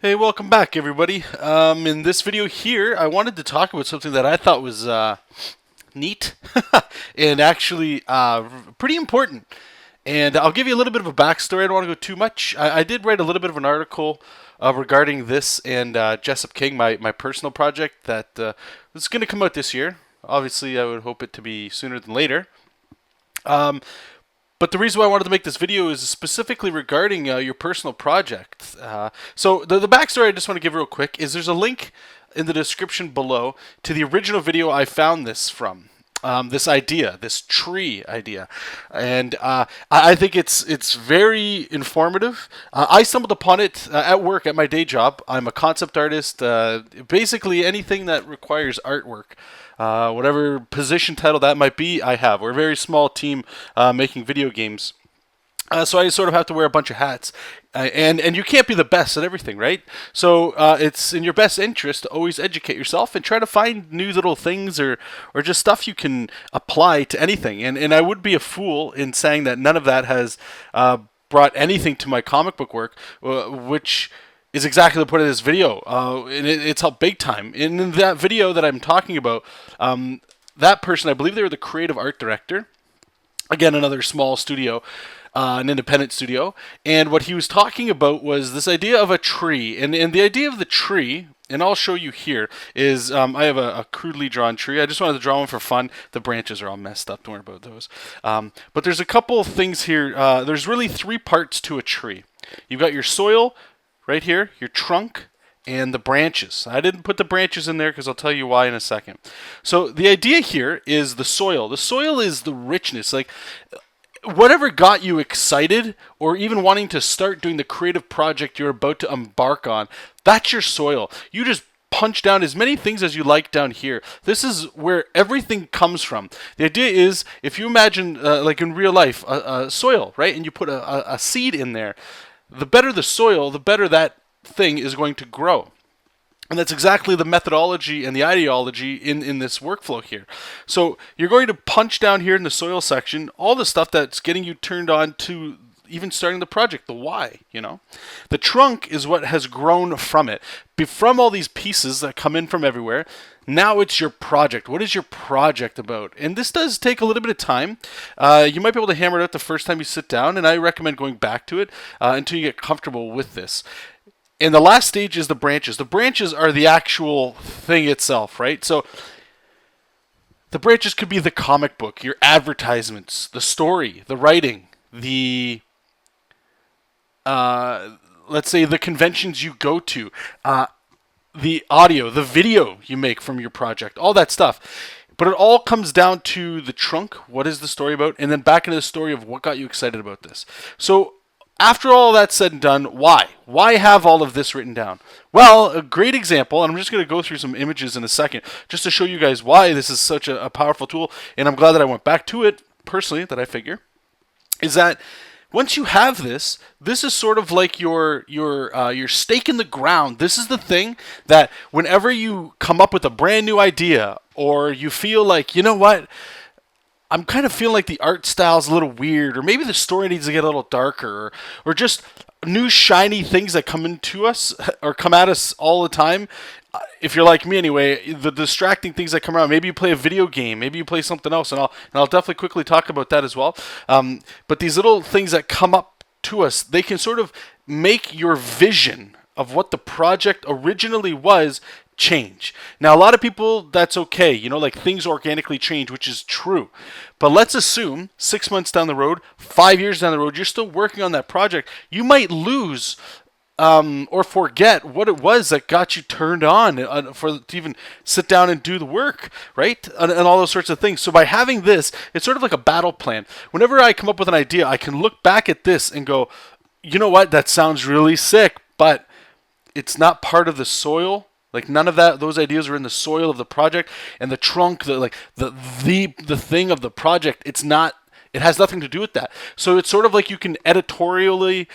Hey, welcome back, everybody. In this video here, I wanted to talk about something that I thought was neat and actually pretty important. And I'll give you a little bit of a backstory. I don't want to go too much. I did write a little bit of an article regarding this and Jessup King, my personal project that is going to come out this year. Obviously, I would hope it to be sooner than later. But the reason why I wanted to make this video is specifically regarding your personal project. So the backstory I just want to give real quick is there's a link in the description below to the original video I found this from. This idea, this tree idea, and I think it's very informative. I stumbled upon it at work at my day job. I'm a concept artist. Basically, anything that requires artwork, whatever position title that might be, I have. We're a very small team making video games. So I sort of have to wear a bunch of hats, and you can't be the best at everything, right? So it's in your best interest to always educate yourself and try to find new little things or just stuff you can apply to anything. And I would be a fool in saying that none of that has brought anything to my comic book work, which is exactly the point of this video. And it's helped big time. And in that video that I'm talking about, that person, I believe they were the creative art director. Again, another small studio. An independent studio, and what he was talking about was this idea of a tree, and the idea of the tree, and I'll show you here, is I have a crudely drawn tree. I just wanted to draw one for fun. The branches are all messed up, don't worry about those. But there's a couple of things here. There's really three parts to a tree. You've got your soil right here, your trunk, and the branches. I didn't put the branches in there because I'll tell you why in a second. So the idea here is the soil. The soil is the richness, like whatever got you excited or even wanting to start doing the creative project you're about to embark on, that's your soil. You just punch down as many things as you like down here. This is where everything comes from. The idea is, if you imagine, like in real life, a soil, right? And you put a seed in there, the better the soil, the better that thing is going to grow. And that's exactly the methodology and the ideology in this workflow here. So you're going to punch down here in the soil section all the stuff that's getting you turned on to even starting the project, the why, you know. The trunk is what has grown from it. From all these pieces that come in from everywhere, now it's your project. What is your project about? And this does take a little bit of time. You might be able to hammer it out the first time you sit down, and I recommend going back to it until you get comfortable with this. And the last stage is the branches. The branches are the actual thing itself, right? So the branches could be the comic book, your advertisements, the story, the writing, the let's say the conventions you go to, the audio, the video you make from your project, all that stuff. But it all comes down to the trunk. What is the story about? And then back into the story of what got you excited about this. So after all that's said and done, why? Why have all of this written down? Well, a great example, and I'm just going to go through some images in a second, just to show you guys why this is such a powerful tool, and I'm glad that I went back to it, personally, that I figure, is that once you have this, this is sort of like your stake in the ground. This is the thing that whenever you come up with a brand new idea, or you feel like, you know what, I'm kind of feeling like the art style's a little weird, or maybe the story needs to get a little darker, or just new shiny things that come into us or come at us all the time. If you're like me anyway, the distracting things that come around, maybe you play a video game, maybe you play something else, and I'll definitely quickly talk about that as well. But these little things that come up to us, they can sort of make your vision of what the project originally was change. Now, a lot of people, that's okay, you know, like things organically change, which is true. But let's assume 6 months down the road, 5 years down the road, you're still working on that project. You might lose or forget what it was that got you turned on to even sit down and do the work, right? And all those sorts of things. So by having this, it's sort of like a battle plan. Whenever I come up with an idea, I can look back at this and go, you know what, that sounds really sick, but it's not part of the soil. Like none of those ideas are in the soil of the project, and the trunk, the thing of the project. It's not. It has nothing to do with that. So it's sort of like you can editorially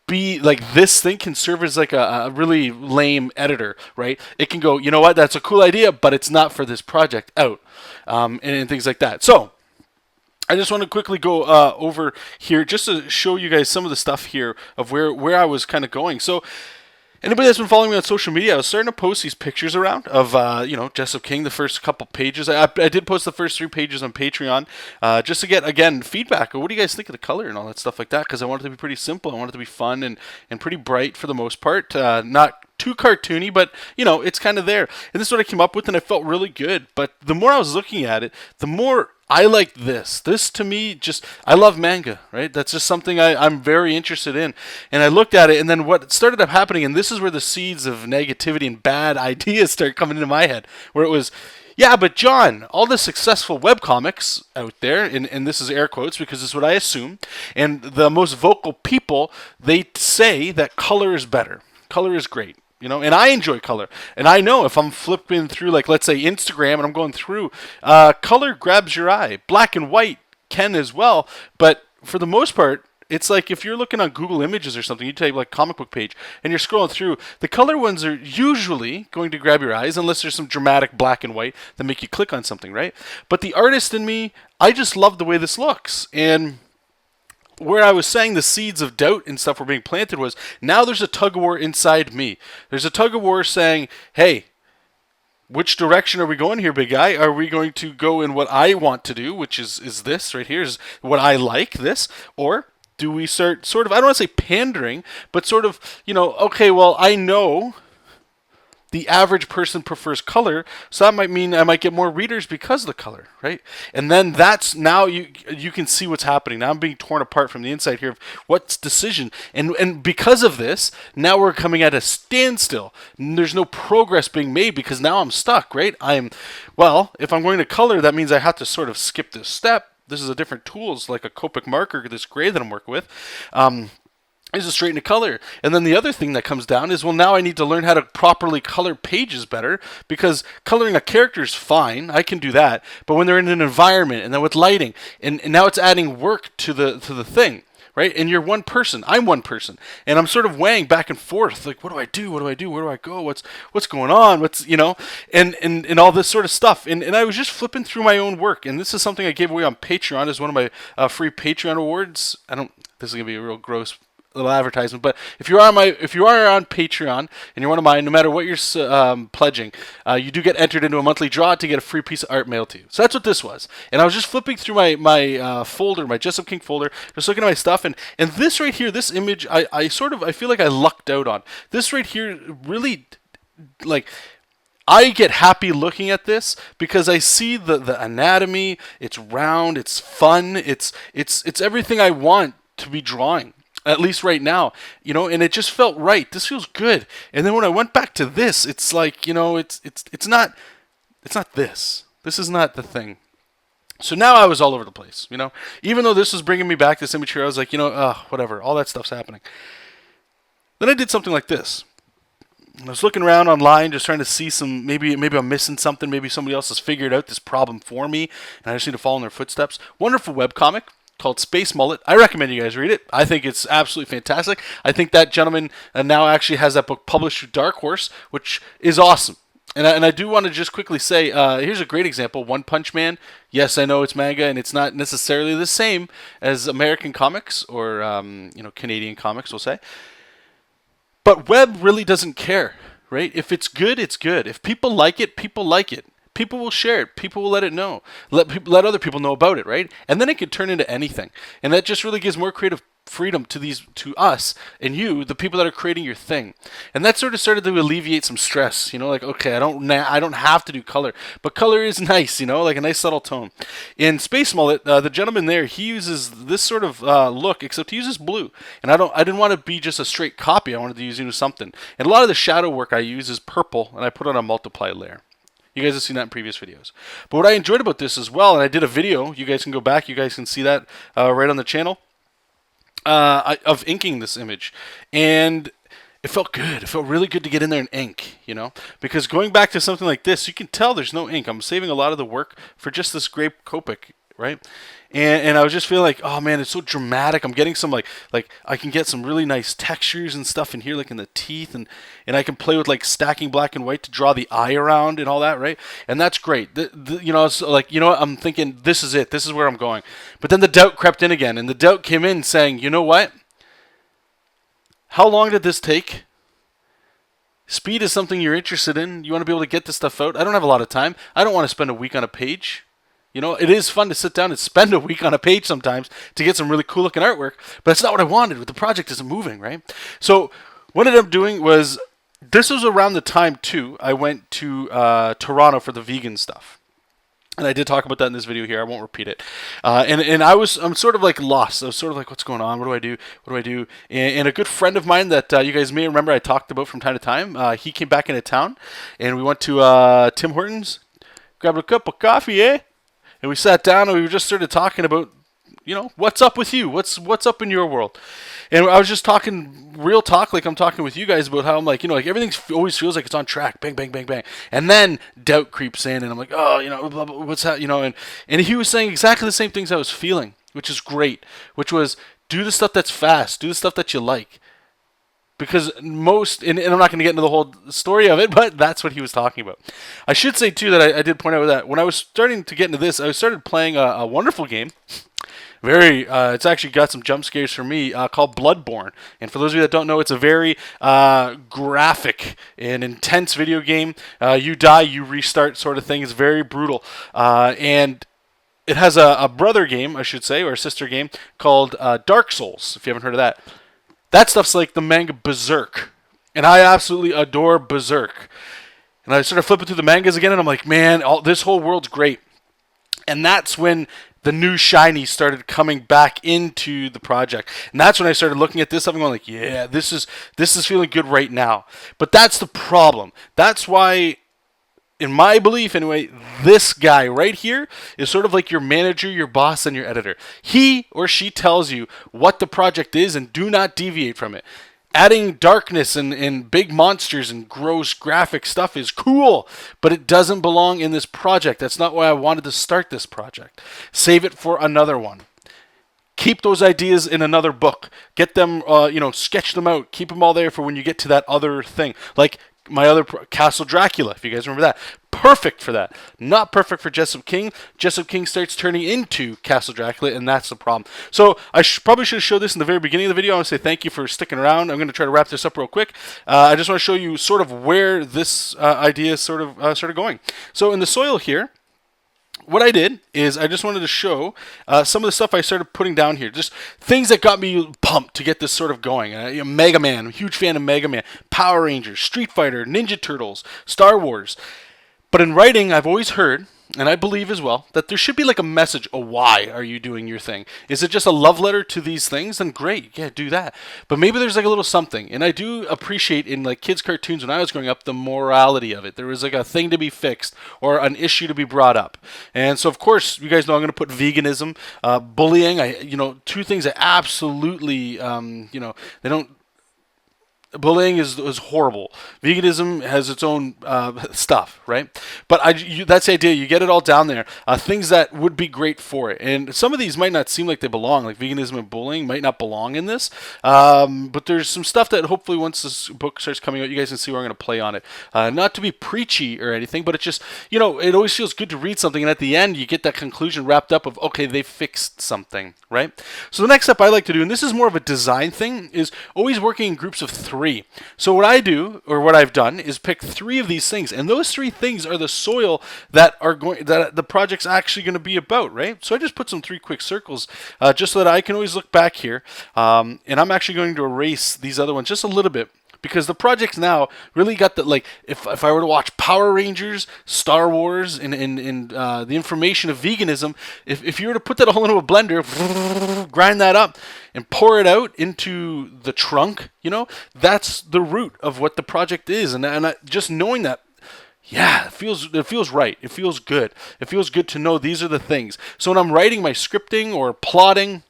be like, this thing can serve as like a really lame editor, right? It can go, you know what, that's a cool idea, but it's not for this project out, and things like that. So I just want to quickly go over here just to show you guys some of the stuff here of where I was kind of going. So Anybody that's been following me on social media, I was starting to post these pictures around of, Jessup King, the first couple pages. I did post the first 3 pages on Patreon just to get, again, feedback. What do you guys think of the color and all that stuff like that? Because I want it to be pretty simple. I want it to be fun and pretty bright for the most part. Not too cartoony, but, it's kind of there. And this is what I came up with, and I felt really good. But the more I was looking at it, the more I like this. This, to me, I love manga, right? That's just something I'm very interested in. And I looked at it, and then what started up happening, and this is where the seeds of negativity and bad ideas start coming into my head, where it was, yeah, but John, all the successful webcomics out there, and this is air quotes because this is what I assume, and the most vocal people, they say that color is better. Color is great. And I enjoy color. And I know if I'm flipping through, like, let's say Instagram, and I'm going through, color grabs your eye. Black and white can as well. But for the most part, it's like if you're looking on Google Images or something, you type like comic book page, and you're scrolling through, the color ones are usually going to grab your eyes, unless there's some dramatic black and white that make you click on something, right? But the artist in me, I just love the way this looks. And where I was saying the seeds of doubt and stuff were being planted was, now there's a tug-of-war inside me. There's a tug-of-war saying, hey, which direction are we going here, big guy? Are we going to go in what I want to do, which is this right here, is what I like, this? Or do we start sort of, I don't want to say pandering, but sort of, okay, well, I know the average person prefers color, so that might mean I might get more readers because of the color, right? And then that's, now you can see what's happening. Now I'm being torn apart from the inside here of what's decision. And because of this, now we're coming at a standstill. There's no progress being made because now I'm stuck, right? If I'm going to color, that means I have to sort of skip this step. This is a different tools, like a Copic marker, this gray that I'm working with. Is a straight into color. And then the other thing that comes down is, well, now I need to learn how to properly color pages better, because coloring a character is fine. I can do that. But when they're in an environment, and then with lighting, and now it's adding work to the thing, right? And you're one person. I'm one person. And I'm sort of weighing back and forth. Like, what do I do? What do I do? Where do I go? What's going on? And all this sort of stuff. And I was just flipping through my own work. And this is something I gave away on Patreon as one of my free Patreon awards. This is going to be a real gross little advertisement, but if you are on Patreon and you're one of mine, no matter what you're pledging, you do get entered into a monthly draw to get a free piece of art mailed to you. So that's what this was. And I was just flipping through my folder, my Jessup King folder, just looking at my stuff, and this right here, this image, I feel like I lucked out on. This right here really, like, I get happy looking at this because I see the anatomy. It's round, it's fun, it's everything I want to be drawing. At least right now, and it just felt right. This feels good. And then when I went back to this, it's like, it's not this. This is not the thing. So now I was all over the place, Even though this was bringing me back, this image here, I was like, whatever. All that stuff's happening. Then I did something like this. I was looking around online, just trying to see some, maybe I'm missing something. Maybe somebody else has figured out this problem for me, and I just need to follow in their footsteps. Wonderful webcomic called Space Mullet. I recommend you guys read it. I think it's absolutely fantastic. I think that gentleman now actually has that book published through Dark Horse, which is awesome. And I do want to just quickly say, here's a great example. One Punch Man. Yes, I know it's manga, and it's not necessarily the same as American comics or Canadian comics, we'll say. But web really doesn't care, right? If it's good, it's good. If people like it, people like it. People will share it. People will let it know. Let other people know about it, right? And then it can turn into anything. And that just really gives more creative freedom to us and you, the people that are creating your thing. And that sort of started to alleviate some stress. Like, okay, I don't have to do color, but color is nice. Like a nice subtle tone. In Space Mullet, the gentleman there, he uses this sort of look, except he uses blue. And I didn't want to be just a straight copy. I wanted to use something. And a lot of the shadow work I use is purple, and I put on a multiply layer. You guys have seen that in previous videos. But what I enjoyed about this as well, and I did a video, you guys can go back, you guys can see that right on the channel, of inking this image. And it felt good. It felt really good to get in there and ink, Because going back to something like this, you can tell there's no ink. I'm saving a lot of the work for just this gray Copic, right? And I was just feeling like, oh man, it's so dramatic. I'm getting some like I can get some really nice textures and stuff in here, like in the teeth, and I can play with like stacking black and white to draw the eye around and all that, right? And that's great. It's like, what? I'm thinking this is it. This is where I'm going. But then the doubt crept in again, and the doubt came in saying, you know what? How long did this take? Speed is something you're interested in. You want to be able to get this stuff out. I don't have a lot of time. I don't want to spend a week on a page. You know, it is fun to sit down and spend a week on a page sometimes to get some really cool looking artwork, but that's not what I wanted. The project isn't moving, right? So what I ended up doing was, this was around the time too I went to Toronto for the vegan stuff. And I did talk about that in this video here. I won't repeat it. And I'm sort of like lost. I was sort of like, what's going on? What do I do? What do I do? And a good friend of mine that you guys may remember I talked about from time to time, he came back into town, and we went to Tim Hortons, grabbed a cup of coffee, and we sat down and we just started talking about, you know, what's up with you? What's up in your world? And I was just talking real talk, like I'm talking with you guys, about how I'm like, you know, like everything always feels like it's on track, bang, bang, bang, bang, and then doubt creeps in, and I'm like, oh, you know, blah, blah, what's that, you know, and he was saying exactly the same things I was feeling, which is great, which was do the stuff that's fast, do the stuff that you like, because most, and I'm not going to get into the whole story of it, but that's what he was talking about. I should say too that I did point out that when I was starting to get into this, I started playing a wonderful game. It's actually got some jump scares for me, called Bloodborne. And for those of you that don't know, it's a very graphic and intense video game. You die, you restart sort of thing. It's very brutal. And it has a brother game, I should say, or a sister game, called Dark Souls, if you haven't heard of that. That stuff's like the manga Berserk. And I absolutely adore Berserk. And I started flipping through the mangas again, and I'm like, man, this whole world's great. And that's when the new shiny started coming back into the project. And that's when I started looking at this stuff and going like, yeah, this is feeling good right now. But that's the problem. That's why, in my belief anyway, this guy right here is sort of like your manager, your boss, and your editor. He or she tells you what the project is and do not deviate from it. Adding darkness and big monsters and gross graphic stuff is cool, but it doesn't belong in this project. That's not why I wanted to start this project. Save it for another one. Keep those ideas in another book. Get them, sketch them out. Keep them all there for when you get to that other thing. Like my other Castle Dracula, if you guys remember that. Perfect for that. Not perfect for Jessup King. Jessup King starts turning into Castle Dracula, and that's the problem. So I probably should have showed this in the very beginning of the video. I want to say thank you for sticking around. I'm going to try to wrap this up real quick. I just want to show you sort of where this idea is sort of going. So in the soil here, what I did is I just wanted to show some of the stuff I started putting down here. Just things that got me pumped to get this sort of going. Mega Man. I'm a huge fan of Mega Man. Power Rangers, Street Fighter, Ninja Turtles, Star Wars. But in writing, I've always heard, and I believe as well, that there should be like a message. Why are you doing your thing? Is it just a love letter to these things? Then great, yeah, do that. But maybe there's like a little something. And I do appreciate in like kids' cartoons when I was growing up the morality of it. There was like a thing to be fixed or an issue to be brought up. And so of course, you guys know I'm going to put veganism, bullying. Two things that absolutely, they don't. Bullying is horrible. Veganism has its own stuff, right? But that's the idea. You get it all down there. Things that would be great for it. And some of these might not seem like they belong. Like veganism and bullying might not belong in this. But there's some stuff that hopefully once this book starts coming out, you guys can see where I'm going to play on it. Not to be preachy or anything, but it's just, it always feels good to read something. And at the end, you get that conclusion wrapped up of, okay, they fixed something, right? So the next step I like to do, and this is more of a design thing, is always working in groups of 3. So what I do, or what I've done, is pick 3 of these things, and those 3 things are the soil that the project's actually going to be about, right? So I just put some 3 quick circles, just so that I can always look back here, and I'm actually going to erase these other ones just a little bit. Because the projects now really got that, like, if I were to watch Power Rangers, Star Wars, and the information of veganism, if you were to put that all into a blender, grind that up, and pour it out into the trunk, that's the root of what the project is. And just knowing that, yeah, it feels right. It feels good. It feels good to know these are the things. So when I'm writing my scripting or plotting,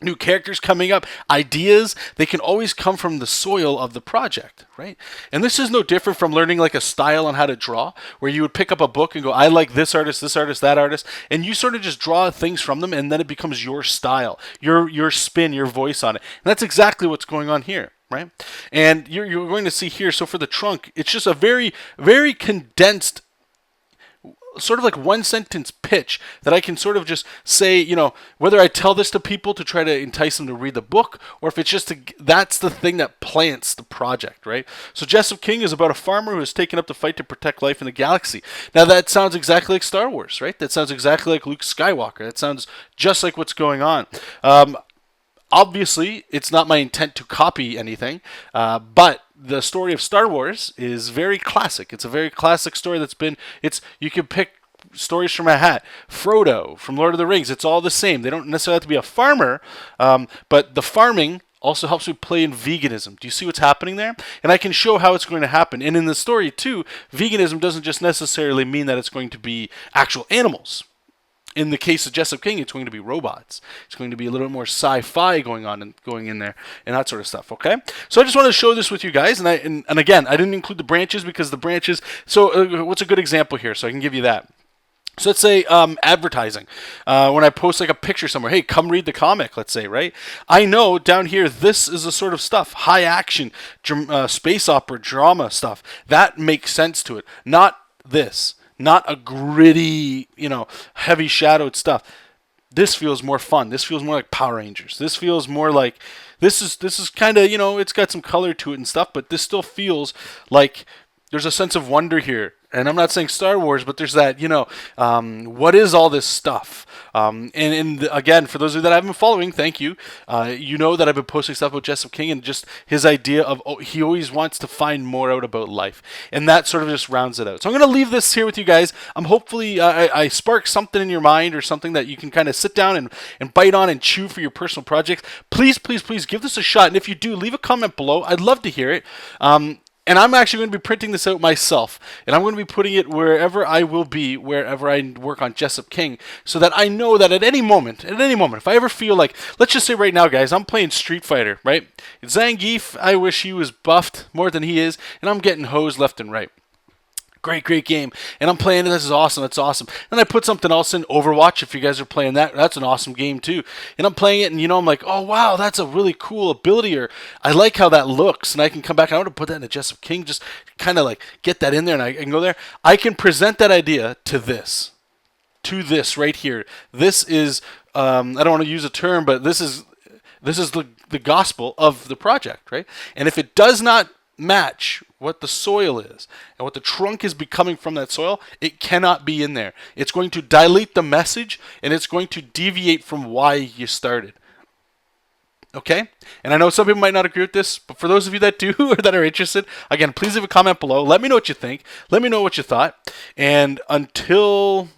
new characters coming up, ideas, they can always come from the soil of the project, right? And this is no different from learning like a style on how to draw, where you would pick up a book and go, I like this artist, that artist, and you sort of just draw things from them, and then it becomes your style, your spin, your voice on it. And that's exactly what's going on here. Right? And you're going to see here, so for the trunk, it's just a very, very condensed sort of like one sentence pitch that I can sort of just say, you know, whether I tell this to people to try to entice them to read the book, or if it's just that's the thing that plants the project, right? So Jessup King is about a farmer who has taken up the fight to protect life in the galaxy. Now that sounds exactly like Star Wars, right? That sounds exactly like Luke Skywalker. That sounds just like what's going on. Obviously, it's not my intent to copy anything, but the story of Star Wars is very classic. It's a very classic story you can pick stories from a hat. Frodo from Lord of the Rings, it's all the same. They don't necessarily have to be a farmer, but the farming also helps me play in veganism. Do you see what's happening there? And I can show how it's going to happen. And in the story, too, veganism doesn't just necessarily mean that it's going to be actual animals. In the case of Jessup King, it's going to be robots. It's going to be a little more sci-fi going in there and that sort of stuff. Okay, so I just wanted to show this with you guys, and again, I didn't include the branches because the branches. So what's a good example here? So I can give you that. So let's say advertising. When I post like a picture somewhere, hey, come read the comic, let's say, right? I know down here, this is the sort of stuff, high action, space opera, drama stuff. That makes sense to it. Not this. Not a gritty, you know, heavy shadowed stuff. This feels more fun. This feels more like Power Rangers. This feels more like this is kind of, you know, it's got some color to it and stuff, but this still feels like there's a sense of wonder here. And I'm not saying Star Wars, but there's that, you know, what is all this stuff? And again, for those of you that I've been following, thank you. You know that I've been posting stuff about Jessup King and just his idea of, he always wants to find more out about life. And that sort of just rounds it out. So I'm going to leave this here with you guys. Hopefully I spark something in your mind or something that you can kind of sit down and bite on and chew for your personal projects. Please, please, please give this a shot. And if you do, leave a comment below. I'd love to hear it. And I'm actually going to be printing this out myself. And I'm going to be putting it wherever I will be, wherever I work on Jessup King, so that I know that at any moment, if I ever feel like, let's just say right now, guys, I'm playing Street Fighter, right? Zangief, I wish he was buffed more than he is, and I'm getting hosed left and right. Great game. And I'm playing it. This is awesome. That's awesome. Then I put something else in, Overwatch. If you guys are playing that, that's an awesome game too. And I'm playing it, and you know, I'm like, oh wow, that's a really cool ability, or I like how that looks, and I can come back. I want to put that in a Jessup King, just kind of like get that in there, and I can go there. I can present that idea to this right here. This is I don't want to use a term, but this is the gospel of the project, right? And if it does not match what the soil is and what the trunk is becoming from that soil, it cannot be in there. It's going to dilute the message, and it's going to deviate from why you started. Okay? And I know some people might not agree with this, but for those of you that do or that are interested, again, please leave a comment below. Let me know what you think. Let me know what you thought. And until...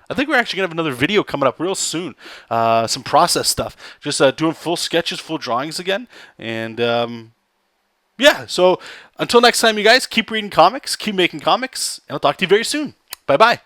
I think we're actually going to have another video coming up real soon. Some process stuff. Just doing full sketches, full drawings again. And... yeah, so until next time, you guys, keep reading comics, keep making comics, and I'll talk to you very soon. Bye-bye.